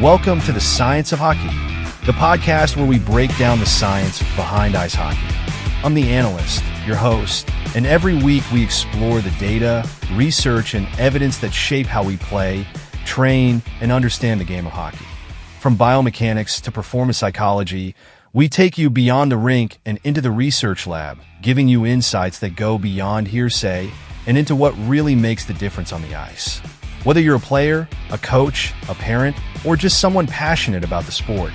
Welcome to the Science of Hockey, the podcast where we break down the science behind ice hockey. I'm the analyst, your host, and every week we explore the data, research, and evidence that shape how we play, train, and understand the game of hockey. From biomechanics to performance psychology, we take you beyond the rink and into the research lab, giving you insights that go beyond hearsay and into what really makes the difference on the ice. Whether you're a player, a coach, a parent, or just someone passionate about the sport,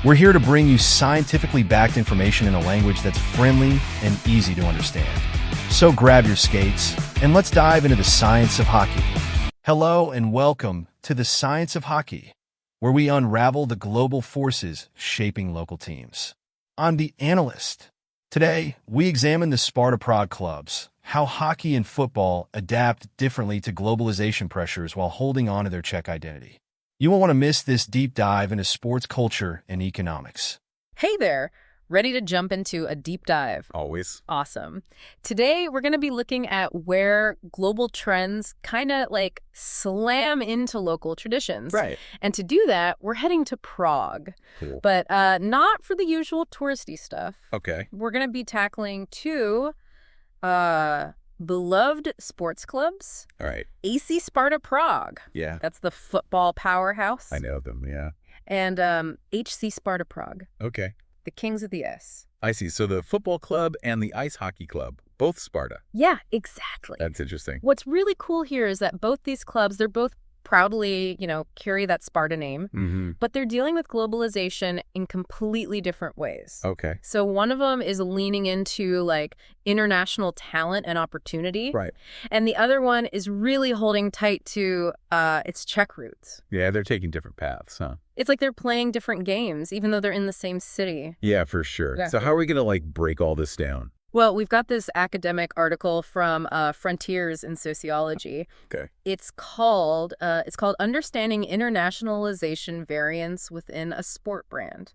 we're here to bring you scientifically backed information in a language that's friendly and easy to understand. So grab your skates and let's dive into the science of hockey. Hello and welcome to the Science of Hockey, where we unravel the global forces shaping local teams. I'm the analyst. Today, we examine the Sparta Prague clubs, how hockey and football adapt differently to globalization pressures while holding on to their Czech identity. You won't want to miss this deep dive into sports culture and economics. Hey there! Ready to jump into a deep dive? Always. Awesome. Today, we're going to be looking at where global trends kind of like slam into local traditions. Right. And to do that, we're heading to Prague. Cool. But not for the usual touristy stuff. Okay. We're going to be tackling two beloved sports clubs. All right. AC Sparta Prague. Yeah. That's the football powerhouse. I know them, yeah. And HC Sparta Prague, Okay. the Kings of the S. I see. So the football club and the ice hockey club, both Sparta. Yeah, exactly. That's interesting. What's really cool here is that both these clubs, they're both proudly, carry that Sparta name, Mm-hmm. but they're dealing with globalization in completely different ways. Okay. So one of them is leaning into like international talent and opportunity. Right. And the other one is really holding tight to its Czech roots. Yeah, they're taking different paths, huh? It's like they're playing different games, even though they're in the same city. Yeah, for sure. Yeah. So how are we going to break all this down? Well, we've got this academic article from Frontiers in Sociology. Okay. It's called Understanding Internationalization Variance Within a Sport Brand.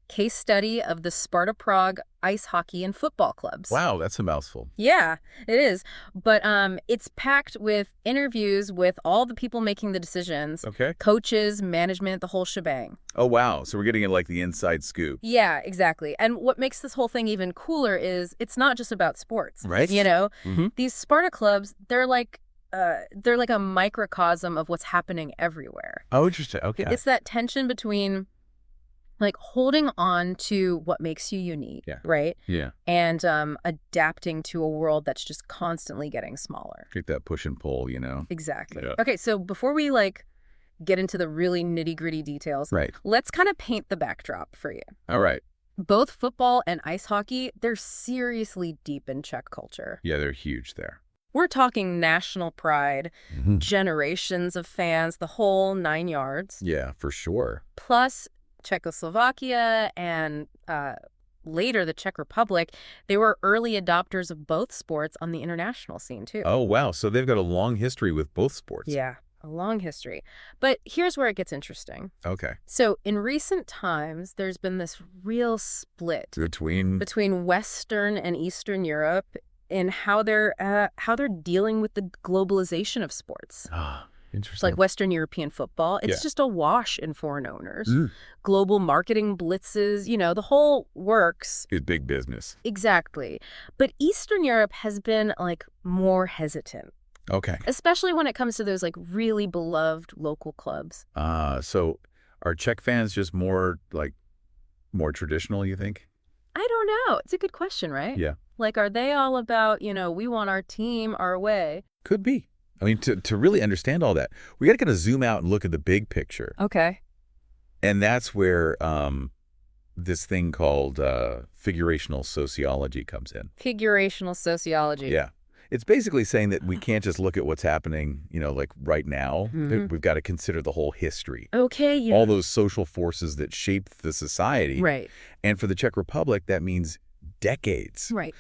Case study of the Sparta Prague ice hockey and football clubs. Wow, that's a mouthful. Yeah, it is. But it's packed with interviews with all the people making the decisions. Okay. Coaches, management, the whole shebang. Oh, wow. So we're getting it the inside scoop. Yeah, exactly. And what makes this whole thing even cooler is it's not just about sports. Right. Mm-hmm. These Sparta clubs, they're like a microcosm of what's happening everywhere. Oh, interesting. Okay. It's that tension between holding on to what makes you unique, Yeah. right? Yeah. And adapting to a world that's just constantly getting smaller. Take that push and pull, Exactly. Yeah. Okay, so before we get into the really nitty-gritty details, Right. let's kind of paint the backdrop for you. All right. Both football and ice hockey, they're seriously deep in Czech culture. Yeah, they're huge there. We're talking national pride, Mm-hmm. generations of fans, the whole 9 yards. Yeah, for sure. Plus Czechoslovakia and later the Czech Republic, they were early adopters of both sports on the international scene too. Oh, wow. So they've got a long history with both sports. Yeah, a long history. But here's where it gets interesting. Okay. So in recent times, there's been this real split between Western and Eastern Europe in how they're dealing with the globalization of sports. Ah, It's interesting. like Western European football. It's Yeah. just awash in foreign owners. Mm. Global marketing blitzes, the whole works. It's big business. Exactly. But Eastern Europe has been more hesitant, Okay. especially when it comes to those really beloved local clubs. So are Czech fans just more traditional, you think? I don't know. It's a good question, right? Yeah. Are they all about, we want our team our way? Could be. I mean, to really understand all that, we got to kind of zoom out and look at the big picture. Okay. And that's where this thing called figurational sociology comes in. Figurational sociology. Yeah. It's basically saying that we can't just look at what's happening, right now. Mhm. We've got to consider the whole history. Okay. Yeah. All those social forces that shape the society. Right. And for the Czech Republic, that means decades. Right.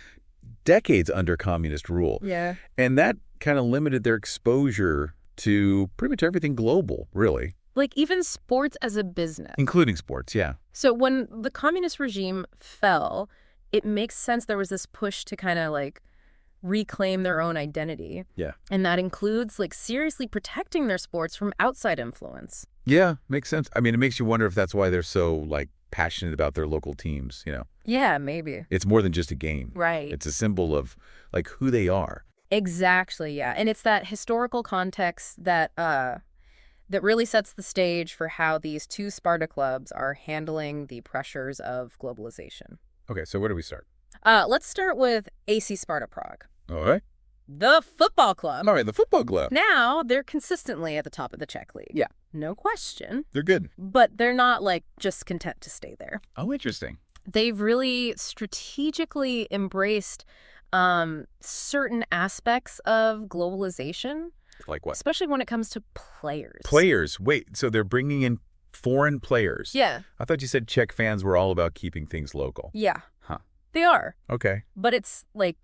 Decades under communist rule. Yeah. And that kind of limited their exposure to pretty much everything global, really. Even sports as a business. Including sports, yeah. So when the communist regime fell, it makes sense there was this push to kind of reclaim their own identity. Yeah. And that includes like seriously protecting their sports from outside influence. Yeah, makes sense. I mean, it makes you wonder if that's why they're so like passionate about their local teams, you know. Yeah, maybe. It's more than just a game. Right. It's a symbol of like who they are. Exactly, yeah. And it's that historical context that that really sets the stage for how these two Sparta clubs are handling the pressures of globalization. Okay, so where do we start? Let's start with AC Sparta Prague. All right. The football club. All right, the football club. Now, they're consistently at the top of the Czech league. Yeah. No question. They're good. But they're not, like, just content to stay there. Oh, interesting. They've really strategically embraced certain aspects of globalization. Like what? Especially when it comes to players. Players. Wait, so they're bringing in foreign players? Yeah. I thought you said Czech fans were all about keeping things local. Yeah. Huh. They are. Okay. But it's, like,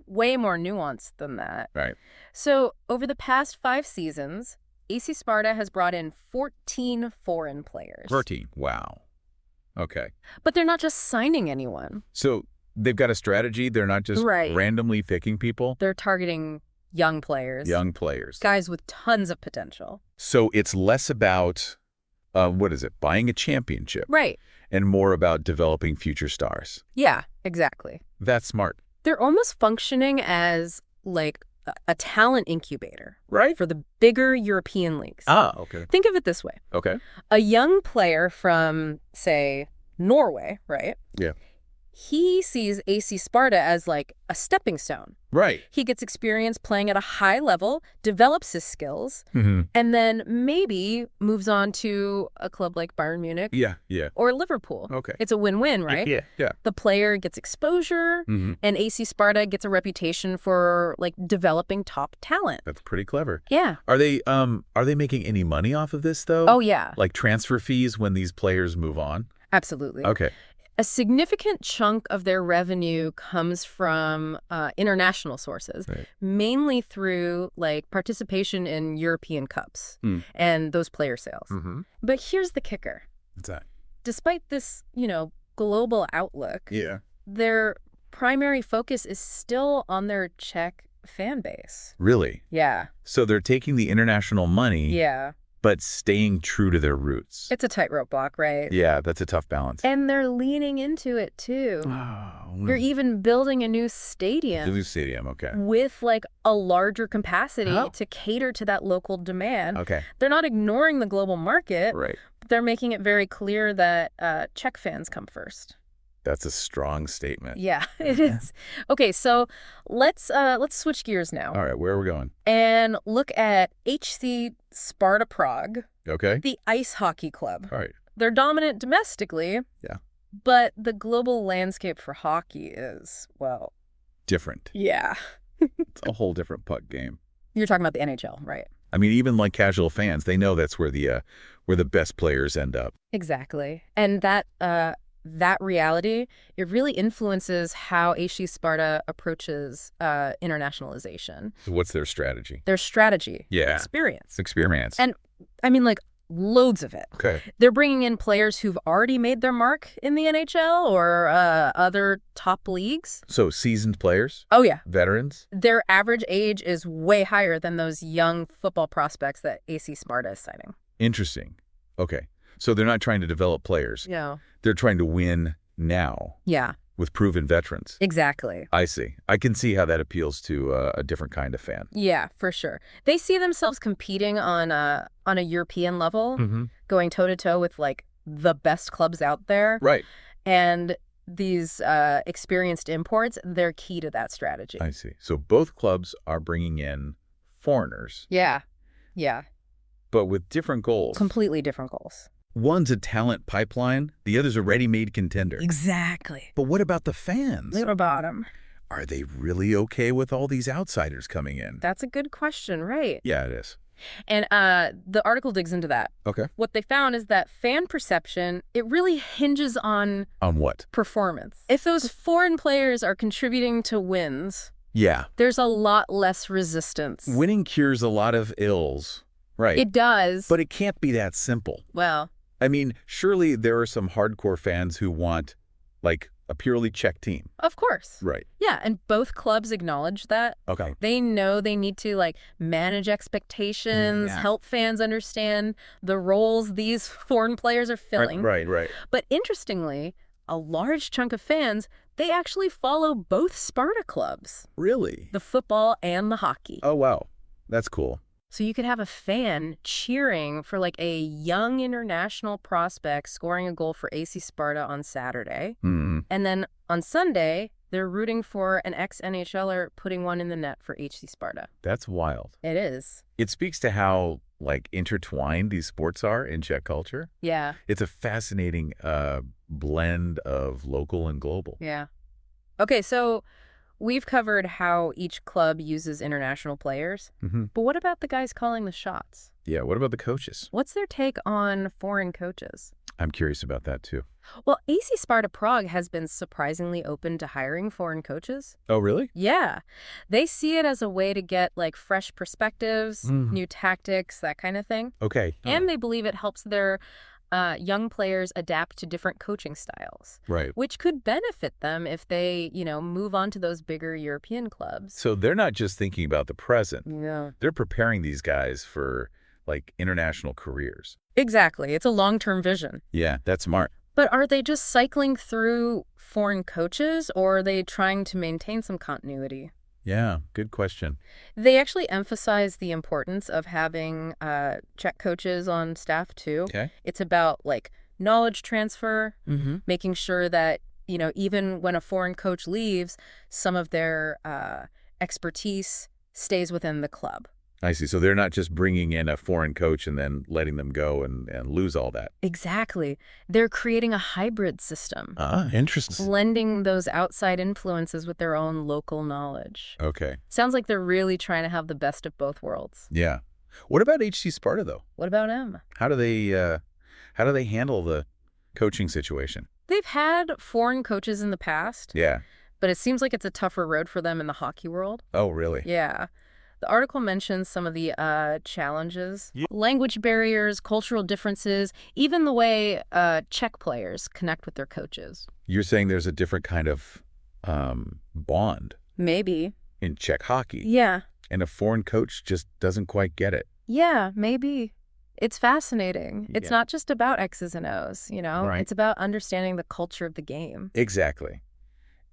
way more nuanced than that. Right. So, over the past 5 seasons, AC Sparta has brought in 14 foreign players. 13. Wow. Okay. But they're not just signing anyone. So they've got a strategy. They're not just randomly picking people. They're targeting young players. Young players. Guys with tons of potential. So it's less about, what is it, buying a championship. Right. And more about developing future stars. Yeah, exactly. That's smart. They're almost functioning as, like, a talent incubator. Right. For the bigger European leagues. Ah, okay. Think of it this way. Okay. A young player from, say, Norway, right? Yeah. He sees AC Sparta as like a stepping stone. Right. He gets experience playing at a high level, develops his skills, and then maybe moves on to a club like Bayern Munich or Liverpool. Okay. It's a win-win, right? Yeah. The player gets exposure, and AC Sparta gets a reputation for like developing top talent. That's pretty clever. Yeah. Are they making any money off of this though? Oh, yeah. Like transfer fees when these players move on? Absolutely. Okay. A significant chunk of their revenue comes from international sources, mainly through like participation in European Cups and those player sales. But here's the kicker. What's that? Despite this, global outlook, their primary focus is still on their Czech fan base. Really? Yeah. So they're taking the international money. Yeah. But staying true to their roots. It's a tightrope walk, right? Yeah, that's a tough balance. And they're leaning into it, too. Oh. You're even building a new stadium. A new stadium, okay. With, like, a larger capacity to cater to that local demand. Okay. They're not ignoring the global market. Right. But they're making it very clear that Czech fans come first. That's a strong statement. Yeah, it is. Okay, so let's switch gears now. All right, where are we going? And look at HC Sparta Prague. Okay. The ice hockey club. All right. They're dominant domestically. Yeah. But the global landscape for hockey is, well... different. Yeah. It's a whole different puck game. You're talking about the NHL, right? I mean, even like casual fans, they know that's where the best players end up. Exactly. And that reality, it really influences how AC Sparta approaches internationalization. So what's their strategy? Their strategy. Yeah. Experience. And, I mean, like, loads of it. Okay. They're bringing in players who've already made their mark in the NHL or other top leagues. So seasoned players? Oh, yeah. Veterans? Their average age is way higher than those young football prospects that AC Sparta is signing. Interesting. Okay. So they're not trying to develop players. Yeah. They're trying to win now. Yeah. With proven veterans. Exactly. I see. I can see how that appeals to a different kind of fan. Yeah, for sure. They see themselves competing on a European level, going toe-to-toe with, like, the best clubs out there. Right. And these experienced imports, they're key to that strategy. I see. So both clubs are bringing in foreigners. Yeah. Yeah. But with different goals. Completely different goals. One's a talent pipeline, the other's a ready-made contender. Exactly. But what about the fans? What about them? Are they really okay with all these outsiders coming in? That's a good question, right? Yeah, it is. And the article digs into that. Okay. What they found is that fan perception, it really hinges on... On what? Performance. If those foreign players are contributing to wins... Yeah. There's a lot less resistance. Winning cures a lot of ills. Right. It does. But it can't be that simple. Well... I mean, surely there are some hardcore fans who want, like, a purely Czech team. Of course. Right. Yeah, and both clubs acknowledge that. Okay. They know they need to, like, manage expectations, help fans understand the roles these foreign players are filling. Right. But interestingly, a large chunk of fans, they actually follow both Sparta clubs. Really? The football and the hockey. Oh, wow. That's cool. So you could have a fan cheering for, like, a young international prospect scoring a goal for AC Sparta on Saturday. Mm. And then on Sunday, they're rooting for an ex-NHLer putting one in the net for HC Sparta. That's wild. It is. It speaks to how, like, intertwined these sports are in Czech culture. Yeah. It's a fascinating blend of local and global. Yeah. Okay, so we've covered how each club uses international players. Mm-hmm. But what about the guys calling the shots? Yeah, what about the coaches? What's their take on foreign coaches? I'm curious about that, too. Well, AC Sparta Prague has been surprisingly open to hiring foreign coaches. Oh, really? Yeah. They see it as a way to get, like, fresh perspectives, new tactics, that kind of thing. Okay. And they believe it helps their young players adapt to different coaching styles. Right. Which could benefit them if they, move on to those bigger European clubs. So they're not just thinking about the present. Yeah. They're preparing these guys for, like, international careers. Exactly. It's a long-term vision. Yeah, that's smart. But are they just cycling through foreign coaches, or are they trying to maintain some continuity? Yeah, good question. They actually emphasize the importance of having Czech coaches on staff, too. Okay. It's about, like, knowledge transfer, making sure that, even when a foreign coach leaves, some of their expertise stays within the club. I see. So they're not just bringing in a foreign coach and then letting them go and lose all that. Exactly. They're creating a hybrid system. Ah, interesting. Blending those outside influences with their own local knowledge. Okay. Sounds like they're really trying to have the best of both worlds. Yeah. What about HC Sparta, though? What about them? How do they handle the coaching situation? They've had foreign coaches in the past. Yeah. But it seems like it's a tougher road for them in the hockey world. Oh, really? Yeah. The article mentions some of the challenges, language barriers, cultural differences, even the way Czech players connect with their coaches. You're saying there's a different kind of bond Maybe. in Czech hockey. Yeah. And a foreign coach just doesn't quite get it. Yeah, maybe. It's fascinating. It's not just about X's and O's, Right. It's about understanding the culture of the game. Exactly.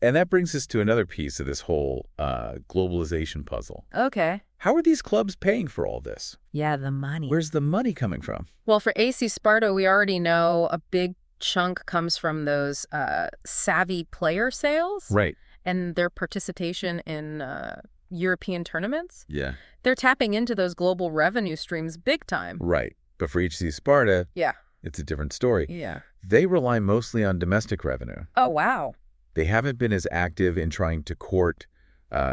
And that brings us to another piece of this whole globalization puzzle. Okay. How are these clubs paying for all this? Yeah, the money. Where's the money coming from? Well, for AC Sparta, we already know a big chunk comes from those savvy player sales. Right. And their participation in European tournaments. Yeah. They're tapping into those global revenue streams big time. Right. But for HC Sparta, Yeah. it's a different story. Yeah. They rely mostly on domestic revenue. Oh, wow. They haven't been as active in trying to court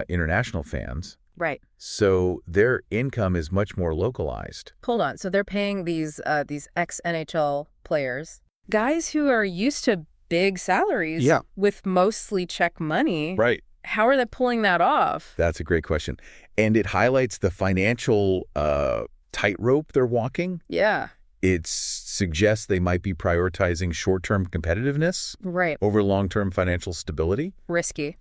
international fans. Right. So their income is much more localized. Hold on. So they're paying these ex-NHL players, guys who are used to big salaries with mostly Czech money. Right. How are they pulling that off? That's a great question. And it highlights the financial tightrope they're walking. Yeah. It suggests they might be prioritizing short-term competitiveness Right. over long-term financial stability. Risky.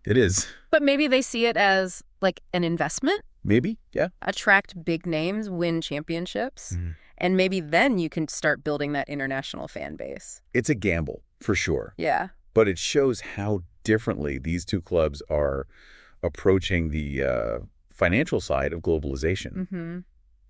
It is. But maybe they see it as like an investment. Maybe, yeah. Attract big names, win championships. And maybe then you can start building that international fan base. It's a gamble, for sure. Yeah. But it shows how differently these two clubs are approaching the financial side of globalization,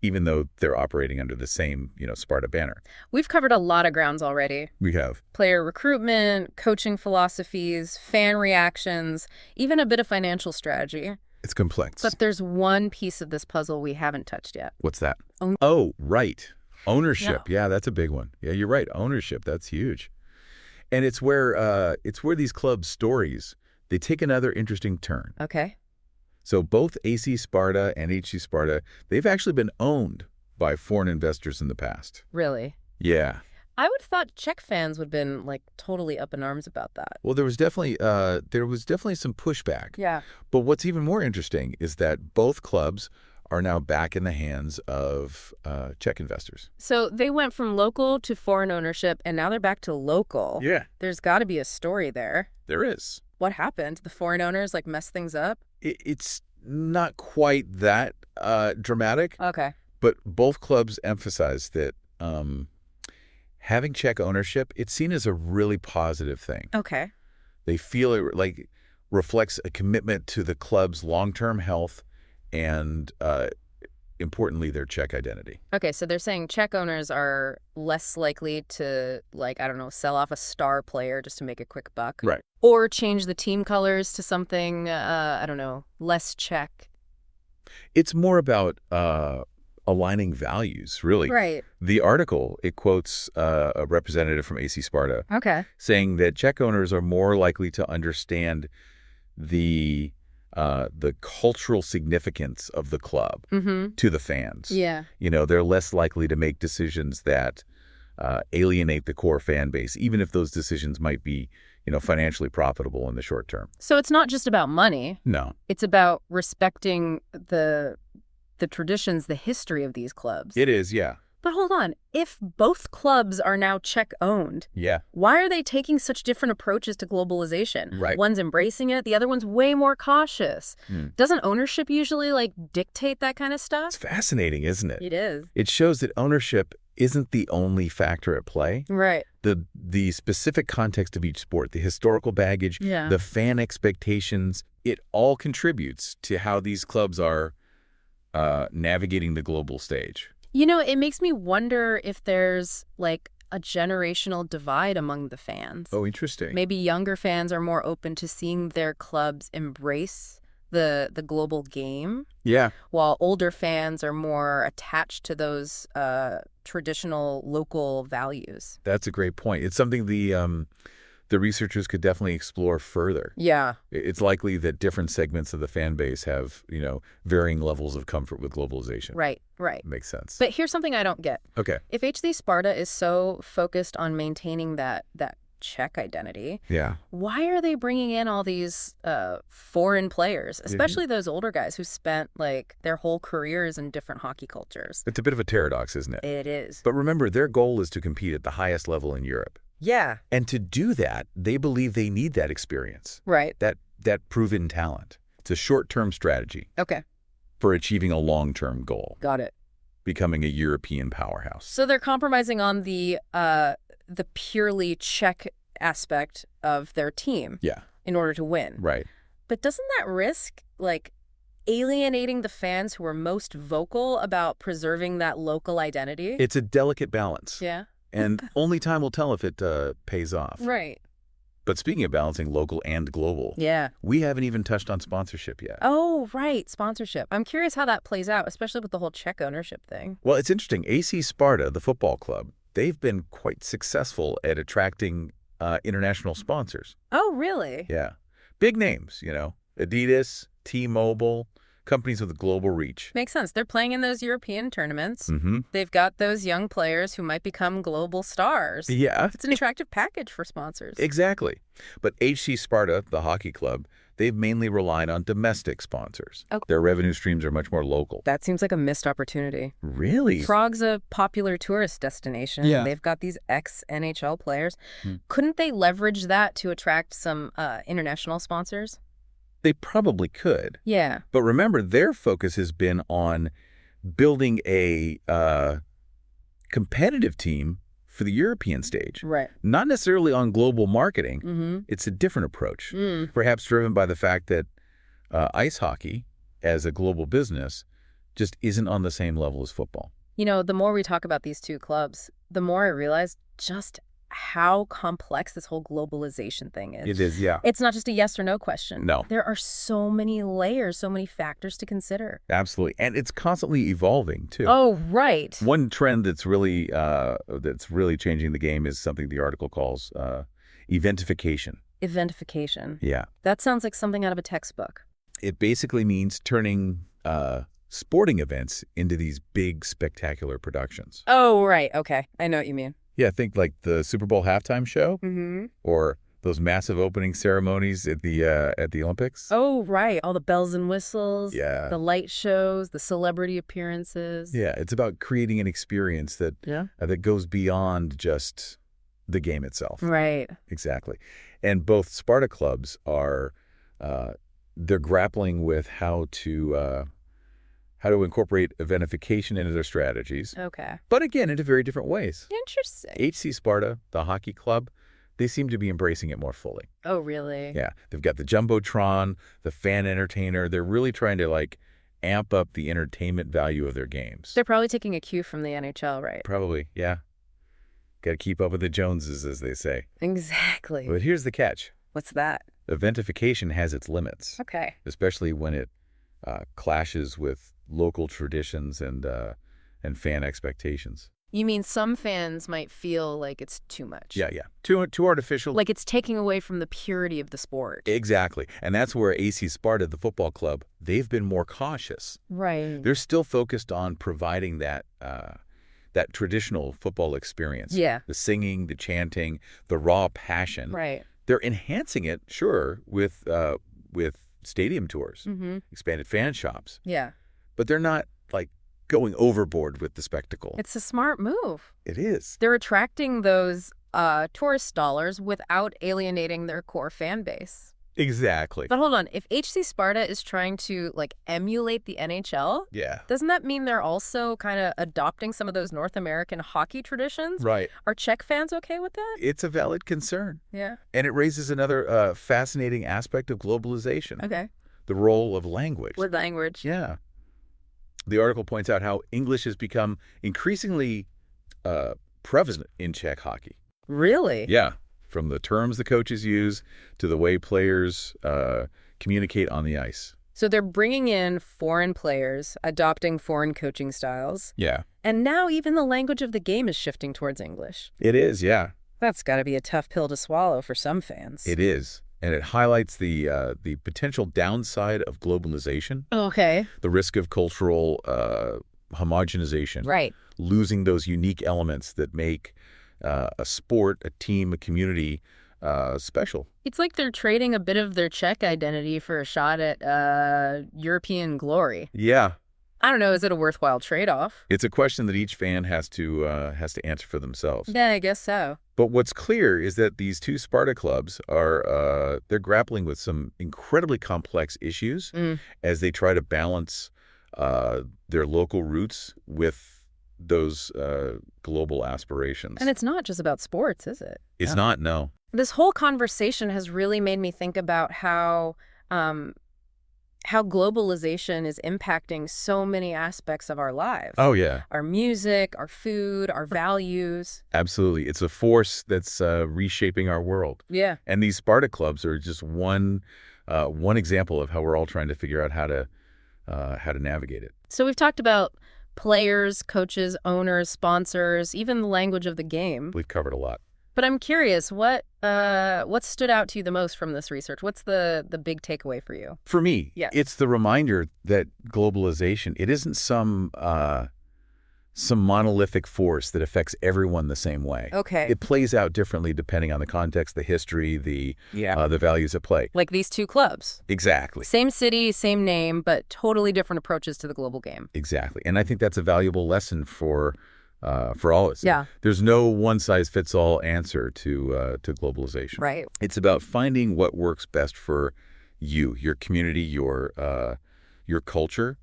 even though they're operating under the same, Sparta banner. We've covered a lot of grounds already. We have. Player recruitment, coaching philosophies, fan reactions, even a bit of financial strategy. It's complex. But there's one piece of this puzzle we haven't touched yet. What's that? Own- Oh, right. Ownership. Yeah, that's a big one. Yeah, you're right. Ownership. That's huge. And it's where these clubs' stories, they take another interesting turn. Okay. So both AC Sparta and HC Sparta, they've actually been owned by foreign investors in the past. Really? Yeah. I would have thought Czech fans would have been like totally up in arms about that. Well, there was definitely some pushback. Yeah. But what's even more interesting is that both clubs are now back in the hands of Czech investors. So they went from local to foreign ownership, and now they're back to local. Yeah. There's got to be a story there. There is. What happened? The foreign owners, like, messed things up? It's not quite that dramatic. Okay. But both clubs emphasize that having Czech ownership, it's seen as a really positive thing. Okay. They feel it like reflects a commitment to the club's long-term health and, importantly, their Czech identity. Okay, so they're saying Czech owners are less likely to, like, I don't know, sell off a star player just to make a quick buck. Right. Or change the team colors to something, I don't know, less Czech. It's more about aligning values, really. Right. The article, it quotes a representative from AC Sparta Okay. saying that Czech owners are more likely to understand the cultural significance of the club to the fans. Yeah. You know, they're less likely to make decisions that alienate the core fan base, even if those decisions might be, financially profitable in the short term. So it's not just about money. No. It's about respecting the traditions, the history of these clubs. It is, yeah. But hold on. If both clubs are now Czech-owned, Yeah. why are they taking such different approaches to globalization? Right. One's embracing it, the other one's way more cautious. Doesn't ownership usually, like, dictate that kind of stuff? It's fascinating, isn't it? It is. It shows that ownership isn't the only factor at play. Right. The specific context of each sport, the historical baggage, Yeah. the fan expectations, it all contributes to how these clubs are navigating the global stage. It makes me wonder if there's, like, a generational divide among the fans. Oh, interesting. Maybe younger fans are more open to seeing their clubs embrace the global game, Yeah. while older fans are more attached to those traditional local values. That's a great point. It's something the researchers could definitely explore further. Yeah. It's likely that different segments of the fan base have, varying levels of comfort with globalization. Right, right. Makes sense. But here's something I don't get. Okay. If HC Sparta is so focused on maintaining that Czech identity, Yeah. why are they bringing in all these foreign players, especially those older guys who spent, like, their whole careers in different hockey cultures? It's a bit of a paradox, isn't it? It is. But remember, their goal is to compete at the highest level in Europe. Yeah. And to do that, they believe they need that experience, Right. that proven talent. It's a short-term strategy Okay. for achieving a long-term goal, Got it. becoming a European powerhouse. So they're compromising on the purely Czech aspect of their team Yeah. in order to win. Right. But doesn't that risk, like, alienating the fans who are most vocal about preserving that local identity? It's a delicate balance. Yeah. And only time will tell if it pays off. Right. But speaking of balancing local and global, Yeah. we haven't even touched on sponsorship yet. Oh, right. Sponsorship. I'm curious how that plays out, especially with the whole Czech ownership thing. Well, it's interesting. AC Sparta, the football club, they've been quite successful at attracting international sponsors. Oh, really? Yeah. Big names, Adidas, T-Mobile, companies with a global reach. Makes sense. They're playing in those European tournaments. Mm-hmm. They've got those young players who might become global stars. Yeah. It's an attractive package for sponsors. Exactly. But HC Sparta, the hockey club, they've mainly relied on domestic sponsors. Oh. Their revenue streams are much more local. That seems like a missed opportunity. Really? Prague's a popular tourist destination. Yeah. They've got these ex-NHL players. Couldn't they leverage that to attract some international sponsors? They probably could. Yeah. But remember, their focus has been on building a competitive team for the European stage. Right. Not necessarily on global marketing. Mm-hmm. It's a different approach, perhaps driven by the fact that ice hockey, as a global business, just isn't on the same level as football. The more we talk about these two clubs, the more I realize just how complex this whole globalization thing is. It is, yeah. It's not just a yes or no question. No. There are so many layers, so many factors to consider. Absolutely. And it's constantly evolving, too. Oh, right. One trend that's really changing the game is something the article calls eventification. Eventification. Yeah. That sounds like something out of a textbook. It basically means turning sporting events into these big, spectacular productions. Oh, right. Okay. I know what you mean. Yeah, think like the Super Bowl halftime show Mm-hmm. or those massive opening ceremonies at the Olympics. Oh, right. All the bells and whistles, Yeah. the light shows, the celebrity appearances. Yeah, it's about creating an experience that that goes beyond just the game itself. Right. Exactly. And both Sparta clubs are they're grappling with how to incorporate eventification into their strategies. Okay. But again, into very different ways. Interesting. HC Sparta, the hockey club, they seem to be embracing it more fully. Oh, really? Yeah. They've got the Jumbotron, the fan entertainer. They're really trying to amp up the entertainment value of their games. They're probably taking a cue from the NHL, right? Probably, yeah. Got to keep up with the Joneses, as they say. Exactly. But here's the catch. What's that? Eventification has its limits. Okay. Especially when it clashes with local traditions and fan expectations. You mean some fans might feel like it's too much? Yeah. Too artificial. Like it's taking away from the purity of the sport. Exactly. And that's where AC Sparta, the football club, they've been more cautious. Right. They're still focused on providing that traditional football experience. Yeah. The singing, the chanting, the raw passion. Right. They're enhancing it, sure, with stadium tours, expanded fan shops. Yeah. But they're not going overboard with the spectacle. It's a smart move. It is. They're attracting those tourist dollars without alienating their core fan base. Exactly. But hold on, if HC Sparta is trying to emulate the NHL, doesn't that mean they're also kind of adopting some of those North American hockey traditions? Right. Are Czech fans okay with that? It's a valid concern. Yeah. And it raises another fascinating aspect of globalization. Okay. The role of language. With language. Yeah. The article points out how English has become increasingly prevalent in Czech hockey. Really? Yeah. From the terms the coaches use to the way players communicate on the ice. So they're bringing in foreign players, adopting foreign coaching styles. Yeah. And now even the language of the game is shifting towards English. It is, yeah. That's got to be a tough pill to swallow for some fans. It is. And it highlights the potential downside of globalization. Okay. The risk of cultural homogenization. Right. Losing those unique elements that make a sport, a team, a community special. It's like they're trading a bit of their Czech identity for a shot at European glory. Yeah. I don't know. Is it a worthwhile trade-off? It's a question that each fan has to answer for themselves. Yeah, I guess so. But what's clear is that these two Sparta clubs are they're grappling with some incredibly complex issues as they try to balance their local roots with those global aspirations. And it's not just about sports, is it? It's not, no. This whole conversation has really made me think about how globalization is impacting so many aspects of our lives. Oh, yeah. Our music, our food, our values. Absolutely. It's a force that's reshaping our world. Yeah. And these Sparta clubs are just one example of how we're all trying to figure out how to navigate it. So we've talked about players, coaches, owners, sponsors, even the language of the game. We've covered a lot. But I'm curious, what stood out to you the most from this research? What's the big takeaway for you? For me, it's the reminder that globalization, it isn't some monolithic force that affects everyone the same way. Okay. It plays out differently depending on the context, the history, the values at play. Like these two clubs. Exactly. Same city, same name, but totally different approaches to the global game. Exactly. And I think that's a valuable lesson for all of us. Yeah. There's no one-size-fits-all answer to globalization. Right. It's about finding what works best for you, your community, your culture,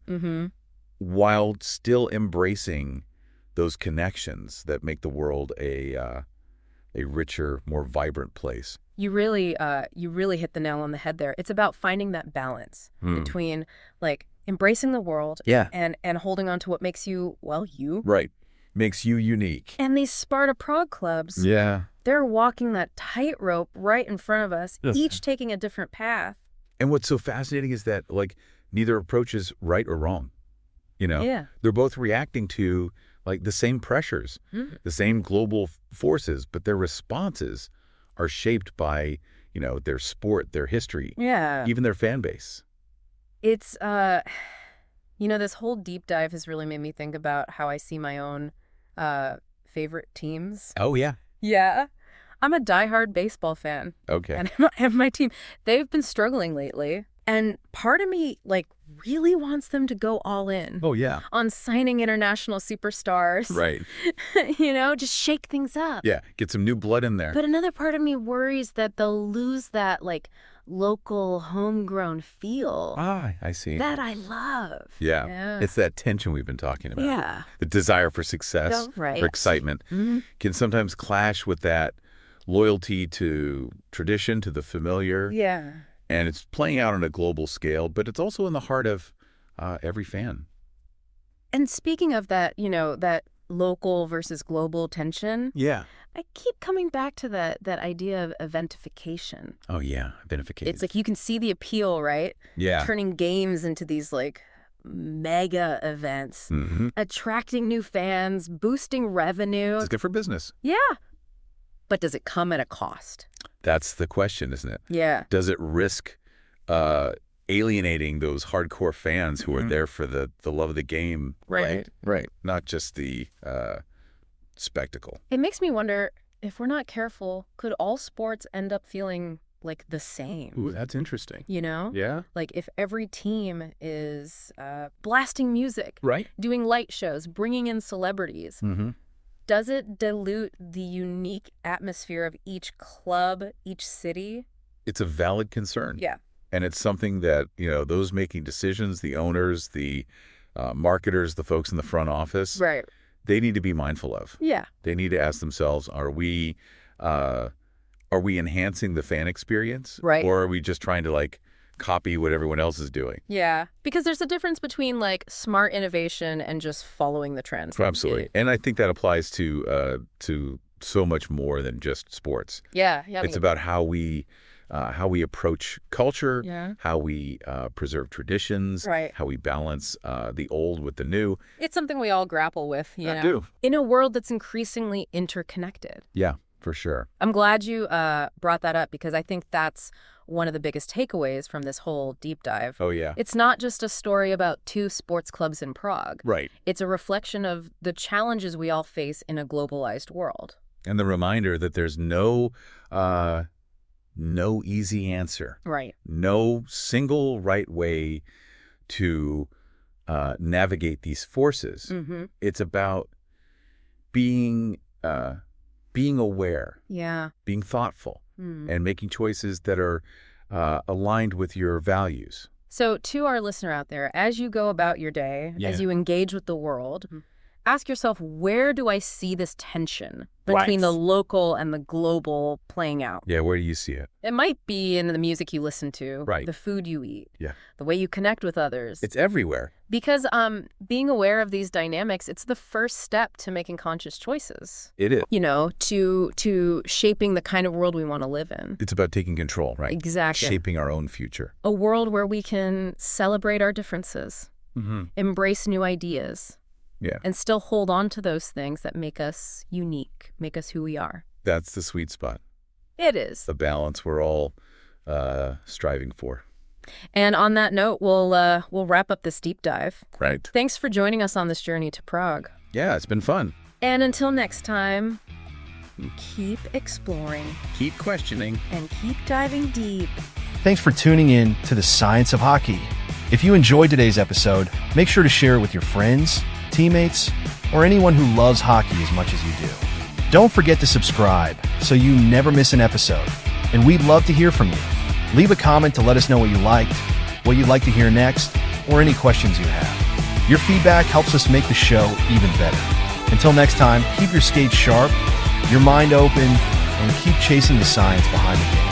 while still embracing those connections that make the world a richer, more vibrant place. You really hit the nail on the head there. It's about finding that balance between embracing the world and holding on to what makes you, you. Right. Makes you unique. And these Sparta Prague clubs, they're walking that tightrope right in front of us, each taking a different path. And what's so fascinating is that neither approach is right or wrong. They're both reacting to the same pressures, the same global forces, but their responses are shaped by their sport, their history, even their fan base. It's this whole deep dive has really made me think about how I see my own favorite teams. Oh, yeah. Yeah. I'm a diehard baseball fan. Okay. And I have my team. They've been struggling lately. And part of me, really wants them to go all in. Oh, yeah. On signing international superstars. Right. Just shake things up. Yeah, get some new blood in there. But another part of me worries that they'll lose that, local, homegrown feel. Ah, I see. That I love. Yeah. It's that tension we've been talking about. Yeah. The desire for success, for excitement, can sometimes clash with that loyalty to tradition, to the familiar. Yeah. And it's playing out on a global scale, but it's also in the heart of every fan. And speaking of that, that local versus global tension. Yeah. I keep coming back to that idea of eventification. Oh, yeah. Eventification. It's you can see the appeal, right? Yeah. Turning games into these mega events, attracting new fans, boosting revenue. It's good for business. Yeah. But does it come at a cost? That's the question, isn't it? Yeah. Does it risk alienating those hardcore fans who are there for the love of the game? Right. Not just the spectacle. It makes me wonder, if we're not careful, could all sports end up feeling the same? Ooh, that's interesting. Yeah. If every team is blasting music, right, doing light shows, bringing in celebrities, does it dilute the unique atmosphere of each club, each city? It's a valid concern. Yeah. And it's something that, those making decisions, the owners, the marketers, the folks in the front office, right, they need to be mindful of. Yeah. They need to ask themselves, are we enhancing the fan experience? Right. Or are we just trying to copy what everyone else is doing? Yeah. Because there's a difference between smart innovation and just following the trends. Absolutely. And I think that applies to so much more than just sports. Yeah. It's about how we approach culture, how we preserve traditions, right, how we balance the old with the new. It's something we all grapple with, I do. In a world that's increasingly interconnected. Yeah, for sure. I'm glad you brought that up, because I think that's one of the biggest takeaways from this whole deep dive. Oh, yeah. It's not just a story about 2 sports clubs in Prague. Right. It's a reflection of the challenges we all face in a globalized world. And the reminder that there's no easy answer. Right. No single right way to navigate these forces. It's about being aware, being thoughtful, and making choices that are aligned with your values. So to our listener out there, as you go about your day, as you engage with the world, ask yourself, where do I see this tension between the local and the global playing out? Yeah, where do you see it? It might be in the music you listen to, right, the food you eat, yeah, the way you connect with others. It's everywhere. Because being aware of these dynamics, it's the first step to making conscious choices. It is. To shaping the kind of world we want to live in. It's about taking control, right? Exactly. Shaping our own future. A world where we can celebrate our differences, embrace new ideas, and still hold on to those things that make us unique, make us who we are. That's the sweet spot. It is. The balance we're all striving for. And on that note, we'll wrap up this deep dive. Right. Thanks for joining us on this journey to Prague. Yeah, it's been fun. And until next time, keep exploring, keep questioning, and keep diving deep. Thanks for tuning in to The Science of Hockey. If you enjoyed today's episode, make sure to share it with your friends, teammates, or anyone who loves hockey as much as you do. Don't forget to subscribe so you never miss an episode. And we'd love to hear from you. Leave a comment to let us know what you liked, what you'd like to hear next, or any questions you have. Your feedback helps us make the show even better. Until next time, keep your skates sharp, your mind open, and keep chasing the science behind the game.